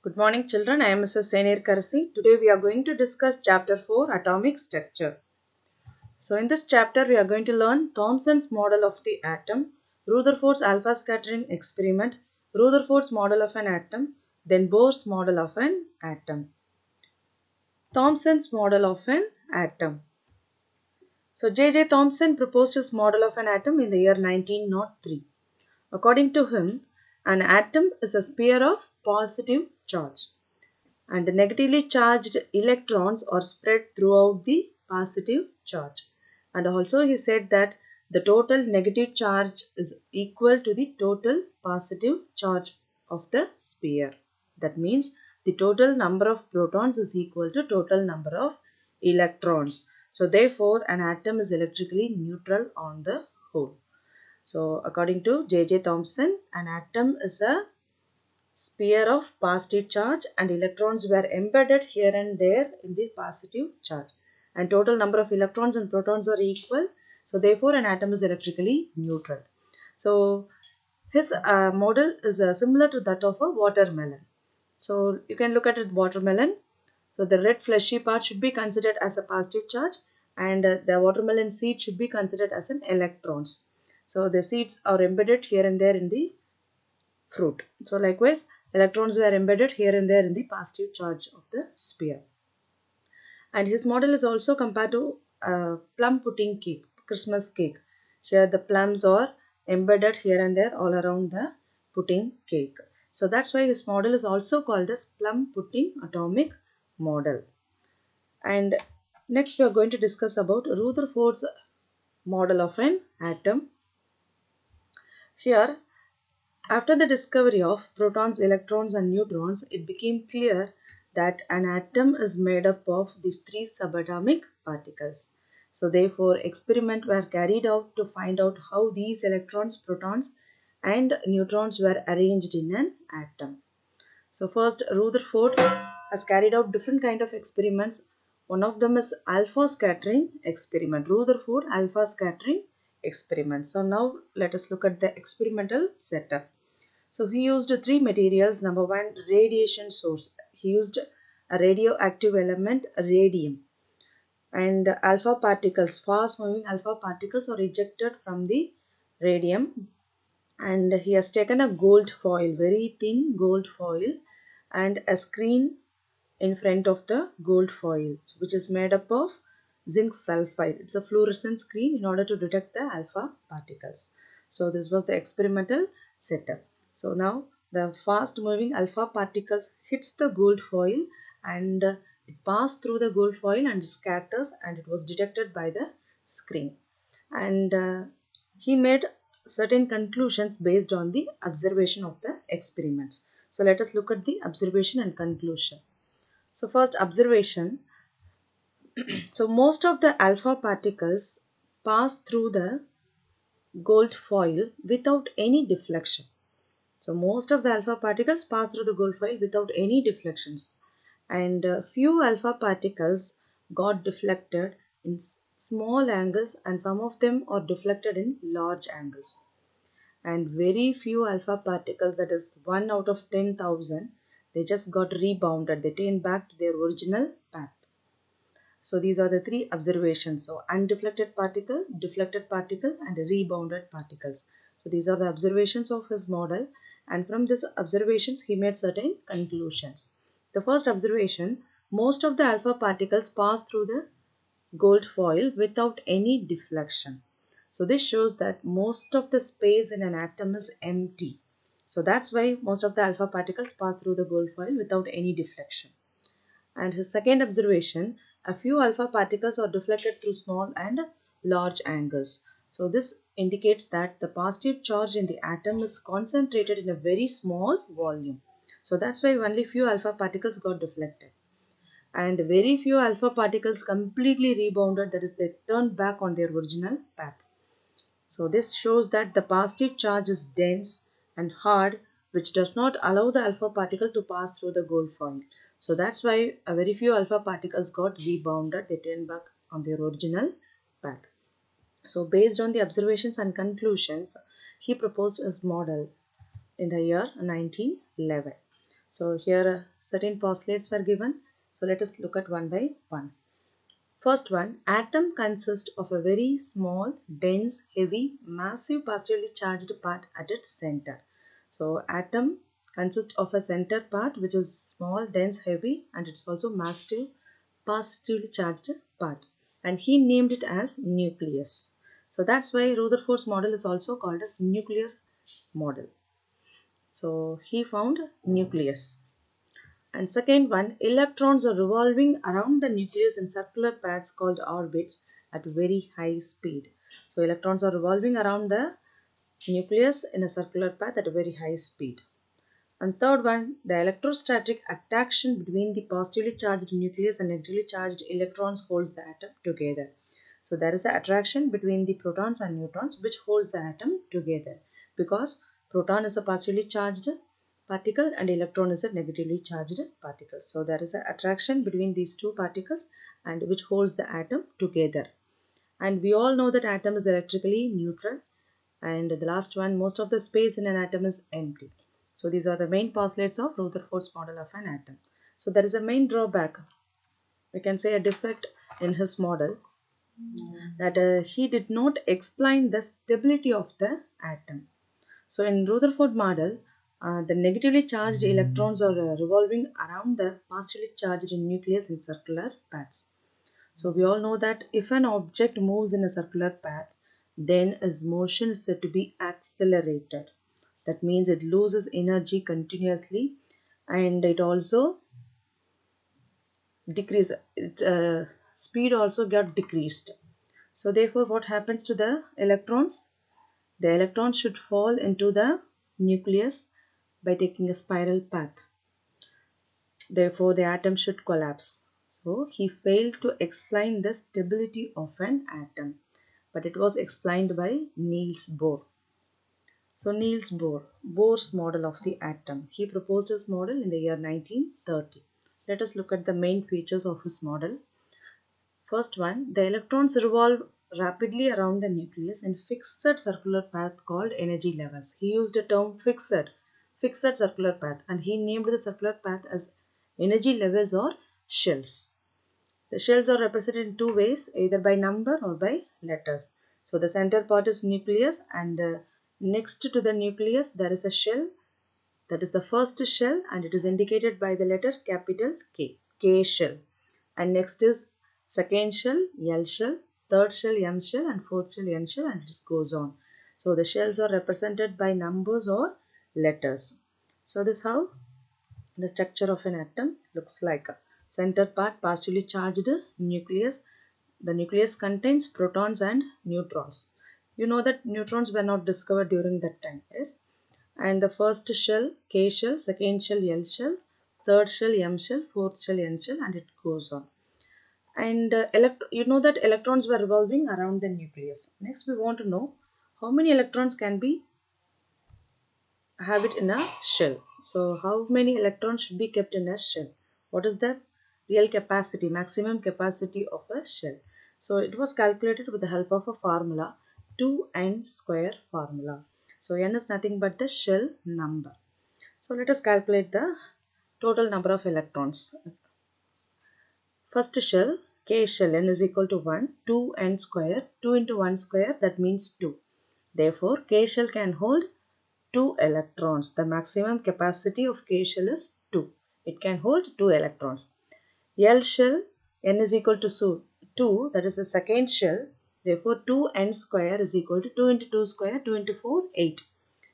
Good morning children, I am Mrs. Senir Karasi. Today we are going to discuss chapter 4 Atomic Structure. So in this chapter we are going to learn Thomson's model of the atom, Rutherford's alpha scattering experiment, Rutherford's model of an atom, then Bohr's model of an atom. Thomson's model of an atom. So J. Thomson proposed his model of an atom in the year 1903. According to him, an atom is a sphere of positive charge, and the negatively charged electrons are spread throughout the positive charge. And also he said that the total negative charge is equal to the total positive charge of the sphere. That means the total number of protons is equal to total number of electrons. So therefore an atom is electrically neutral on the whole. So according to J. Thomson, an atom is a sphere of positive charge and electrons were embedded here and there in the positive charge, and total number of electrons and protons are equal, so therefore an atom is electrically neutral. So his model is similar to that of a watermelon. So you can look at it, watermelon. So the red fleshy part should be considered as a positive charge, and the watermelon seed should be considered as an electrons. So the seeds are embedded here and there in the fruit. So likewise, electrons were embedded here and there in the positive charge of the sphere. And his model is also compared to plum pudding cake, Christmas cake. Here the plums are embedded here and there all around the pudding cake. So that's why his model is also called as plum pudding atomic model. And next we are going to discuss about Rutherford's model of an atom. Here, after the discovery of protons, electrons and neutrons, it became clear that an atom is made up of these three subatomic particles. So therefore, experiments were carried out to find out how these electrons, protons and neutrons were arranged in an atom. So first, Rutherford has carried out different kind of experiments. One of them is alpha scattering experiment, Rutherford alpha scattering experiment. So now let us look at the experimental setup. So he used three materials. Number one, radiation source. He used a radioactive element, radium, and alpha particles, fast moving alpha particles are ejected from the radium. And he has taken a gold foil, very thin gold foil, and a screen in front of the gold foil, which is made up of zinc sulfide. It's a fluorescent screen in order to detect the alpha particles. So this was the experimental setup. So now the fast moving alpha particles hits the gold foil, and it passed through the gold foil and scatters, and it was detected by the screen. And he made certain conclusions based on the observation of the experiments. So let us look at the observation and conclusion. So first, observation. So most of the alpha particles pass through the gold foil without any deflection. So most of the alpha particles pass through the gold foil without any deflections, and few alpha particles got deflected in small angles, and some of them are deflected in large angles. And very few alpha particles, that is 1 out of 10,000, they just got rebounded, they turned back to their original path. So these are the three observations. So undeflected particle, deflected particle and rebounded particles. So these are the observations of his model, and from these observations he made certain conclusions. The first observation, most of the alpha particles pass through the gold foil without any deflection. So this shows that most of the space in an atom is empty. So that's why most of the alpha particles pass through the gold foil without any deflection. And his second observation, a few alpha particles are deflected through small and large angles. So this indicates that the positive charge in the atom is concentrated in a very small volume. So that's why only few alpha particles got deflected. And very few alpha particles completely rebounded, that is, they turned back on their original path. So this shows that the positive charge is dense and hard, which does not allow the alpha particle to pass through the gold foil. So that's why a very few alpha particles got rebounded, they turned back on their original path. So based on the observations and conclusions, he proposed his model in the year 1911. So here certain postulates were given. So let us look at one by one. First one, atom consists of a very small, dense, heavy, massive positively charged part at its center. So atom consists of a center part which is small, dense, heavy, and it's also massive, positively charged part. And he named it as nucleus. So that's why Rutherford's model is also called as nuclear model. So he found nucleus. And second one, electrons are revolving around the nucleus in circular paths called orbits at very high speed. So electrons are revolving around the nucleus in a circular path at a very high speed. And third one, the electrostatic attraction between the positively charged nucleus and negatively charged electrons holds the atom together. So there is an attraction between the protons and neutrons which holds the atom together, because proton is a positively charged particle and electron is a negatively charged particle. So there is an attraction between these two particles and which holds the atom together. And we all know that atom is electrically neutral. And the last one, most of the space in an atom is empty. So these are the main postulates of Rutherford's model of an atom. So there is a main drawback, we can say a defect in his model, that he did not explain the stability of the atom. So in Rutherford model, the negatively charged electrons are revolving around the positively charged nucleus in circular paths. So we all know that if an object moves in a circular path, then its motion is said to be accelerated. That means it loses energy continuously, and it also decreases. Its speed also got decreased. So therefore, what happens to the electrons? The electrons should fall into the nucleus by taking a spiral path. Therefore, the atom should collapse. So he failed to explain the stability of an atom, but it was explained by Niels Bohr. So Niels Bohr, Bohr's model of the atom. He proposed his model in the year 1930. Let us look at the main features of his model. First one, the electrons revolve rapidly around the nucleus in fixed circular path called energy levels. He used the term fixed circular path, and he named the circular path as energy levels or shells. The shells are represented in two ways, either by number or by letters. So the center part is nucleus, and next to the nucleus there is a shell. That is the first shell, and it is indicated by the letter capital K, K shell. And next is second shell, L shell, third shell, M shell, and fourth shell, N shell, and it just goes on. So the shells are represented by numbers or letters. So this is how the structure of an atom looks like. Center part, positively charged nucleus. The nucleus contains protons and neutrons. You know that neutrons were not discovered during that time, yes? And the first shell, K shell, second shell, L shell, third shell, M shell, fourth shell, N shell, and it goes on. And you know that electrons were revolving around the nucleus. Next, we want to know how many electrons can be have it in a shell. So how many electrons should be kept in a shell? What is the real capacity, maximum capacity of a shell? So it was calculated with the help of a formula, 2n square formula. So n is nothing but the shell number. So let us calculate the total number of electrons. First shell, K shell, n is equal to 1, 2n square, 2 into 1 square, that means 2. Therefore, K shell can hold 2 electrons. The maximum capacity of K shell is 2. It can hold 2 electrons. L shell, n is equal to 2, that is the second shell. Therefore, 2n square is equal to 2 into 2 square, 2 into 4, 8.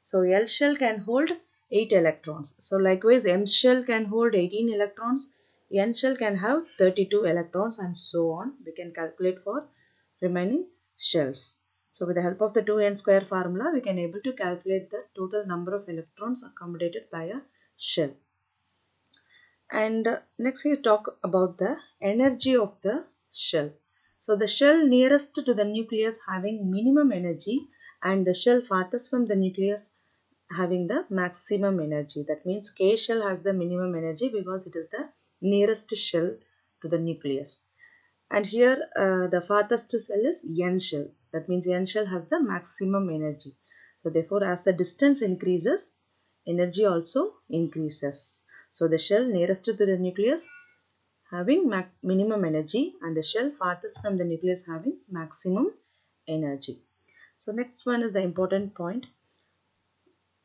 So, L shell can hold 8 electrons. So, likewise, M shell can hold 18 electrons. N shell can have 32 electrons, and so on. We can calculate for remaining shells. So with the help of the 2n square formula, we can able to calculate the total number of electrons accommodated by a shell. And next we talk about the energy of the shell. So the shell nearest to the nucleus having minimum energy, and the shell farthest from the nucleus having the maximum energy. That means K shell has the minimum energy because it is the nearest shell to the nucleus. And here the farthest cell is N shell. That means N shell has the maximum energy. So therefore, as the distance increases, energy also increases. So the shell nearest to the nucleus having minimum energy and the shell farthest from the nucleus having maximum energy. So next one is the important point.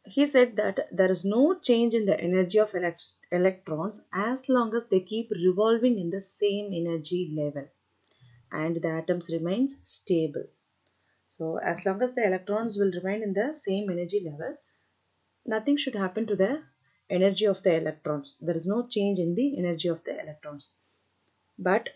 He said that there is no change in the energy of electrons as long as they keep revolving in the same energy level and the atoms remains stable. So as long as the electrons will remain in the same energy level, nothing should happen to the energy of the electrons. There is no change in the energy of the electrons. But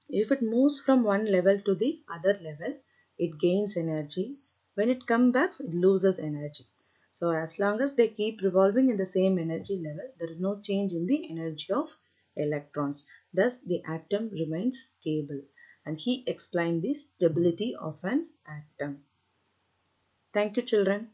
if it moves from one level to the other level, it gains energy. When it comes back, it loses energy. So as long as they keep revolving in the same energy level, there is no change in the energy of electrons. Thus, the atom remains stable. And he explained the stability of an atom. Thank you, children.